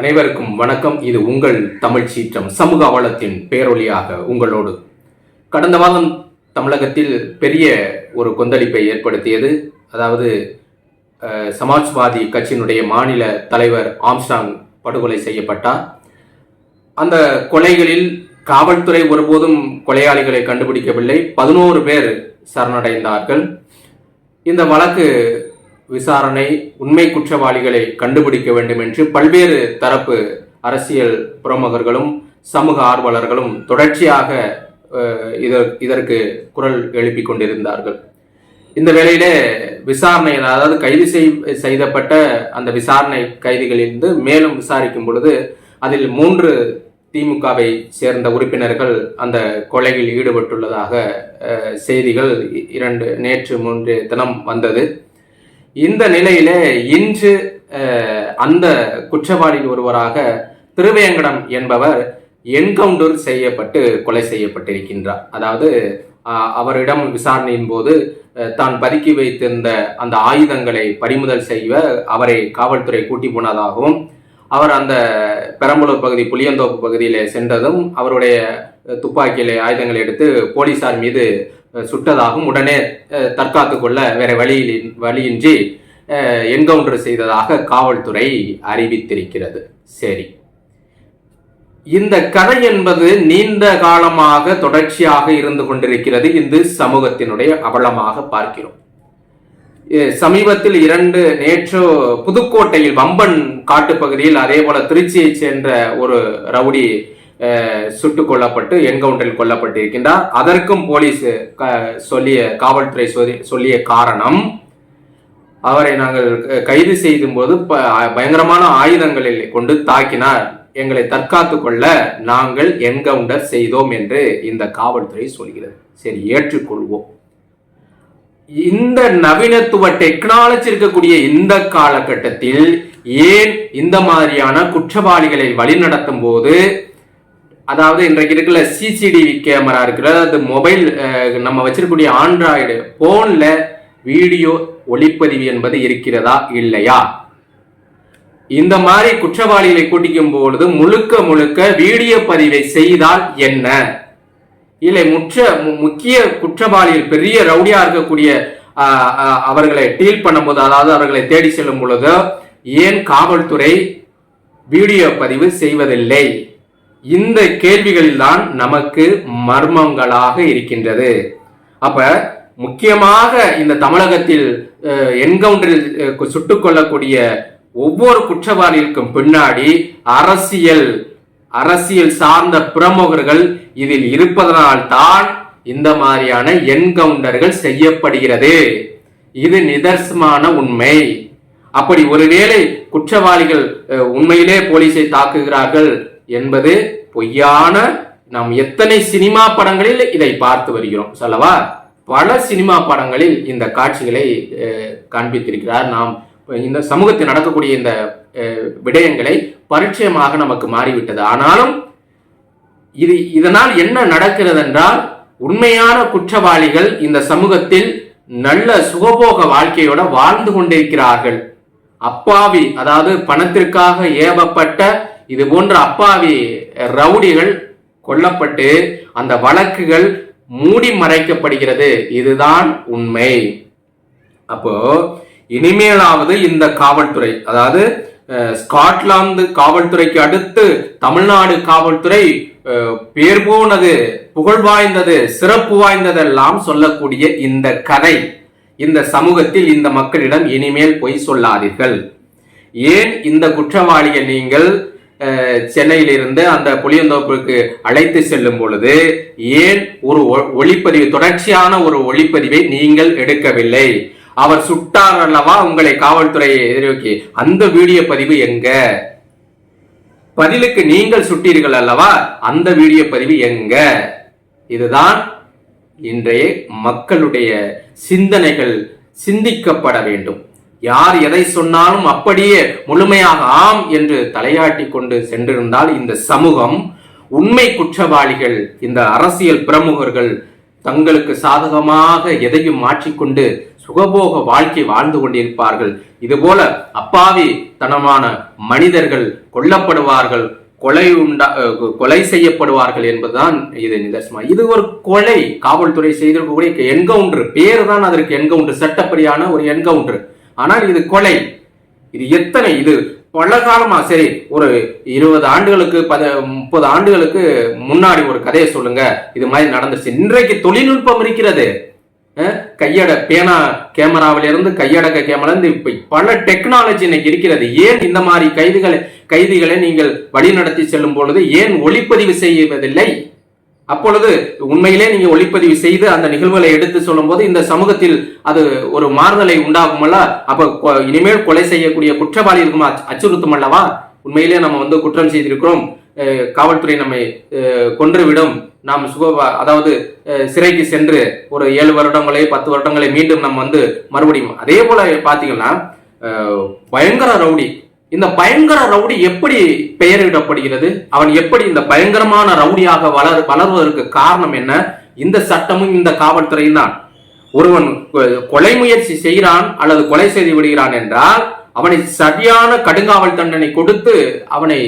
அனைவருக்கும் வணக்கம். இது உங்கள் தமிழ் சீற்றம் சமூக அவலத்தின் பேரொலியாக உங்களோடு. கடந்த வாரம் தமிழகத்தில் பெரிய ஒரு கொந்தளிப்பை ஏற்படுத்தியது. அதாவது சமாஜ்வாதி கட்சியினுடைய மாநில தலைவர் ஆம்ஸ்ட்ராங் படுகொலை செய்யப்பட்டார். அந்த கொலைகளில் காவல்துறை ஒருபோதும் கொலையாளிகளை கண்டுபிடிக்கவில்லை. 11 பேர் சரணடைந்தார்கள். இந்த வழக்கு விசாரணை உண்மை குற்றவாளிகளை கண்டுபிடிக்க வேண்டும் என்று பல்வேறு தரப்பு அரசியல் பிரமுகர்களும் சமூக ஆர்வலர்களும் தொடர்ச்சியாக இதற்கு குரல் எழுப்பிக் கொண்டிருந்தார்கள். இந்த வேளையில விசாரணை, அதாவது கைது செய்யப்பட்ட அந்த விசாரணை கைதிகளிலிருந்து மேலும் விசாரிக்கும் பொழுது அதில் 3 திமுகவை சேர்ந்த உறுப்பினர்கள் அந்த கொலையில் ஈடுபட்டுள்ளதாக செய்திகள் நேற்று 3 தினம் வந்தது. இந்த நிலையில இன்று அந்த குற்றவாளியில் ஒருவராக திருவேங்கடம் என்பவர் என்கவுண்டர் செய்யப்பட்டு கொலை செய்யப்பட்டிருக்கின்றார். அதாவது அவரிடம் விசாரணையின் போது தான் பதுக்கி வைத்திருந்த அந்த ஆயுதங்களை பறிமுதல் செய்ய அவரை காவல்துறை கூட்டி போனதாகவும், அவர் அந்த பெரம்பலூர் பகுதி புளியந்தோப்பு பகுதியில சென்றதும் அவருடைய துப்பாக்கியில ஆயுதங்களை எடுத்து போலீசார் மீது சுட்டதாகவும், உடனே தற்காத்து கொள்ள வேற வழியின்றி என்கவுண்டர் செய்ததாக காவல்துறை அறிவித்திருக்கிறது. சரி, இந்த கதை என்பது நீண்ட காலமாக தொடர்ச்சியாக இருந்து கொண்டிருக்கிறது. இந்த சமூகத்தினுடைய அவலமாக பார்க்கிறோம். சமீபத்தில் நேற்று புதுக்கோட்டையில் வம்பன் காட்டுப்பகுதியில், அதே போல திருச்சியை சேர்ந்த ஒரு ரவுடி சுட்டுக் கொல்லப்பட்டு என்கவுண்டரில் கொல்லப்பட்டிருக்கின்றார். அதற்கும் போலீஸ் காவல்துறை சொல்லிய காரணம், அவரை நாங்கள் கைது செய்யும் போது பயங்கரமான ஆயுதங்களில் கொண்டு தாக்கினார், எங்களை தற்காத்து கொள்ள நாங்கள் என்கவுண்டர் செய்தோம் என்று இந்த காவல்துறை சொல்கிறது. சரி, ஏற்றுக்கொள்வோம். இந்த நவீனத்துவ டெக்னாலஜி இருக்கக்கூடிய இந்த காலகட்டத்தில் ஏன் இந்த மாதிரியான குற்றவாளிகளை வழிநடத்தும் போது, அதாவது இன்றைக்கு இருக்கிற சிசிடிவி கேமரா இருக்கிறது, அது மொபைல் நம்ம வச்சிருக்கக்கூடிய ஆண்ட்ராய்டு போன்ல வீடியோ ஒளிப்பதிவு என்பது இருக்கிறதா இல்லையா? இந்த மாதிரி குற்றவாளிகளை கூட்டிக்கும் பொழுது முழுக்க வீடியோ பதிவை செய்தால் என்ன? இல்லை முக்கிய குற்றவாளிகள் பெரிய ரவுடியா இருக்கக்கூடிய அவர்களை டீல் பண்ணும்போது, அதாவது அவர்களை தேடி செல்லும் பொழுது ஏன் காவல்துறை வீடியோ பதிவு செய்வதில்லை? இந்த கேள்விகளில் தான் நமக்கு மர்மங்களாக இருக்கின்றது. அப்ப முக்கியமாக இந்த தமிழகத்தில் என்கவுண்டரில் சுட்டுக் கொள்ளக்கூடிய ஒவ்வொரு குற்றவாளிகளுக்கும் பின்னாடி அரசியல் சார்ந்த பிரமுகர்கள் இதில் இருப்பதனால் தான் இந்த மாதிரியான என்கவுண்டர்கள் செய்யப்படுகிறது. இது நிதர்சனமான உண்மை. அப்படி ஒருவேளை குற்றவாளிகள் உண்மையிலே போலீஸை தாக்குகிறார்கள் என்பது பொய்யான, நாம் எத்தனை சினிமா படங்களில் இதை பார்த்து வருகிறோம் சொல்லவா? பல சினிமா படங்களில் இந்த காட்சிகளை காண்பித்திருக்கிறார். நாம் இந்த சமூகத்தில் நடக்கக்கூடிய இந்த விடயங்களை பரிச்சயமாக நமக்கு மாறிவிட்டது. ஆனாலும் இதனால் என்ன நடக்கிறது என்றால், உண்மையான குற்றவாளிகள் இந்த சமூகத்தில் நல்ல சுகபோக வாழ்க்கையோட வாழ்ந்து கொண்டிருக்கிறார்கள். அப்பாவி, அதாவது பணத்திற்காக ஏவப்பட்ட இது போன்ற அப்பாவி ரவுடிகள் கொல்லப்பட்டு அந்த வழக்குகள் மூடி மறைக்கப்படுகிறது. இதுதான் உண்மை. அப்போ இனிமேலாவது இந்த காவல்துறை, அதாவது ஸ்காட்லாந்து காவல்துறைக்கு அடுத்து தமிழ்நாடு காவல்துறை பேர் போனது, புகழ் வாய்ந்தது, சிறப்பு வாய்ந்ததெல்லாம் சொல்லக்கூடிய இந்த கதை இந்த சமூகத்தில் இந்த மக்களிடம் இனிமேல் பொய் சொல்லாதீர்கள். ஏன் இந்த குற்றவாளியை நீங்கள் சென்னையிலிருந்து அந்த புளியந்தோப்புக்கு அழைத்து செல்லும் பொழுது ஏன் ஒரு ஒளிப்பதிவு, தொடர்ச்சியான ஒரு ஒளிப்பதிவை நீங்கள் எடுக்கவில்லை? அவர் சுட்டார் அல்லவா உங்களை காவல்துறையை எதிர்நோக்கி, அந்த வீடியோ பதிவு எங்க? பதிலுக்கு நீங்கள் சுட்டீர்கள் அல்லவா, அந்த வீடியோ பதிவு எங்க? இதுதான் இன்றைய மக்களுடைய சிந்தனைகள் சிந்திக்கப்பட வேண்டும். யார் எதை சொன்னாலும் அப்படியே முழுமையாக ஆம் என்று தலையாட்டி கொண்டு சென்றிருந்தால் இந்த சமூகம், உண்மை குற்றவாளிகள், இந்த அரசியல் பிரமுகர்கள் தங்களுக்கு சாதகமாக எதையும் மாற்றிக்கொண்டு சுகபோக வாழ்க்கை வாழ்ந்து கொண்டிருப்பார்கள். இதுபோல அப்பாவி தனமான மனிதர்கள் கொல்லப்படுவார்கள், கொலை செய்யப்படுவார்கள் என்பதுதான் இது நிதர்சனம். இது ஒரு கொலை. காவல்துறை செய்திருக்கக்கூடிய என்கவுண்டர், பேரு தான் அதற்கு என்கவுண்டர், சட்டப்படியான ஒரு என்கவுண்டர். ஆனால் இது கொலை. இது எத்தனை, இது பல காலமா, சரி ஒரு 20 ஆண்டுகளுக்கு 30 ஆண்டுகளுக்கு முன்னாடி ஒரு கதையை சொல்லுங்க இது மாதிரி நடந்துச்சு. இன்றைக்கு தொழில்நுட்பம் இருக்கிறது. கையட பேனா கேமராவில இருந்து கையடக்க கேமரா இருந்து இப்ப பல டெக்னாலஜி இன்னைக்கு இருக்கிறது. ஏன் இந்த மாதிரி கைதிகளை நீங்கள் வழிநடத்தி செல்லும் பொழுது ஏன் ஒளிப்பதிவு செய்வதில்லை? அப்பொழுது உண்மையிலே நீங்க ஒளிப்பதிவு செய்து அந்த நிகழ்வுகளை எடுத்து சொல்லும் போது இந்த சமூகத்தில் அது ஒரு மாறுதலை உண்டாகுமல்ல. அப்ப இனிமேல் கொலை செய்யக்கூடிய குற்றவாளி இருக்குமா அச்சுறுத்தும் அல்லவா? உண்மையிலே நம்ம குற்றம் செய்திருக்கிறோம், காவல்துறை நம்மை கொன்றுவிடும், நாம் அதாவது சிறைக்கு சென்று ஒரு 7 வருடங்களே 10 வருடங்களை மீண்டும் நம்ம மறுபடியும் அதே போல பாத்தீங்கன்னா பயங்கர ரவுடி. இந்த பயங்கர ரவுடி எப்படி பெயரிடப்படுகிறது? அவன் எப்படி இந்த பயங்கரமான ரவுடியாக வளர்வதற்கு காரணம் என்ன? இந்த சட்டமும் இந்த காவல்துறையும் தான். ஒருவன் கொலை முயற்சி செய்கிறான் அல்லது கொலை செய்து விடுகிறான் என்றால் அவனை சரியான கடுங்காவல் தண்டனை கொடுத்து அவனை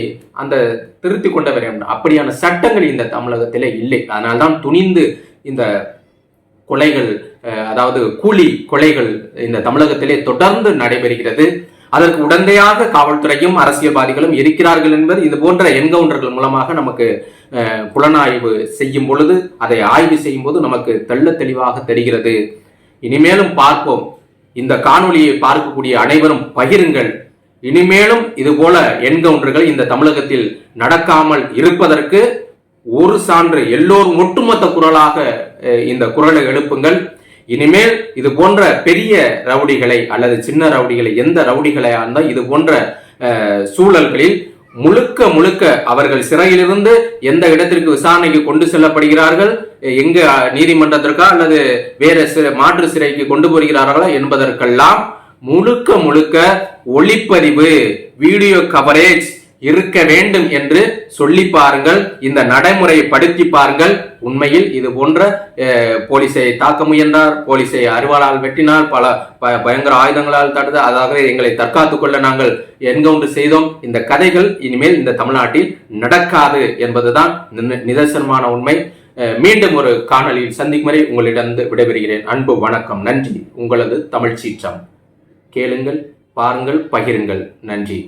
அந்த திருத்தி கொண்ட வேண்டும். அப்படியான சட்டங்கள் இந்த தமிழகத்திலே இல்லை. அதனால்தான் துணிந்து இந்த கொலைகள், அதாவது கூலி கொலைகள் இந்த தமிழகத்திலே தொடர்ந்து நடைபெறுகிறது. அதற்கு உடந்தையாக காவல்துறையும் அரசியல்வாதிகளும் இருக்கிறார்கள் என்பது இது போன்ற என்கவுண்டர்கள் மூலமாக நமக்கு புலனாய்வு செய்யும் பொழுது, அதை ஆய்வு செய்யும் போது நமக்கு தெள்ள தெளிவாக தெரிகிறது. இனிமேலும் பார்ப்போம். இந்த காணொலியை பார்க்கக்கூடிய அனைவரும் பகிருங்கள். இனிமேலும் இது போல என்கவுண்டர்கள் இந்த தமிழகத்தில் நடக்காமல் இருப்பதற்கு ஒரு சான்று, எல்லோரும் ஒட்டுமொத்த குரலாக இந்த குரலை எழுப்புங்கள். இனிமேல் இது போன்ற பெரிய ரவுடிகளை அல்லது சின்ன ரவுடிகளை, எந்த ரவுடிகளை இருந்தால் இது போன்ற சூழல்களில் முழுக்க அவர்கள் சிறையிலிருந்து எந்த இடத்திற்கு விசாரணைக்கு கொண்டு செல்லப்படுகிறார்கள், எங்க நீதிமன்றத்திற்கா அல்லது வேற மாற்று சிறைக்கு கொண்டு போகிறார்களா என்பதற்கெல்லாம் முழுக்க ஒளிப்பதிவு, வீடியோ கவரேஜ் இருக்க வேண்டும் என்று சொல்லி பாருங்கள். இந்த நடைமுறையை படுத்தி பாருங்கள். உண்மையில் இது போன்ற போலீஸை தாக்க முயன்றார், போலீஸை அருவாளால் வெட்டினார், பல பயங்கர ஆயுதங்களால் தடுத்து அதாவது எங்களை தற்காத்துக் கொள்ள நாங்கள் என்கவுண்டர் செய்தோம். இந்த கதைகள் இனிமேல் இந்த தமிழ்நாட்டில் நடக்காது என்பதுதான் நிதர்சனமான உண்மை. மீண்டும் ஒரு காணொலியில் சந்திக்கும் வரை உங்களிடம் விடைபெறுகிறேன். அன்பு வணக்கம். நன்றி. உங்களது தமிழ் சீற்றம். கேளுங்கள், பாருங்கள், பகிருங்கள். நன்றி.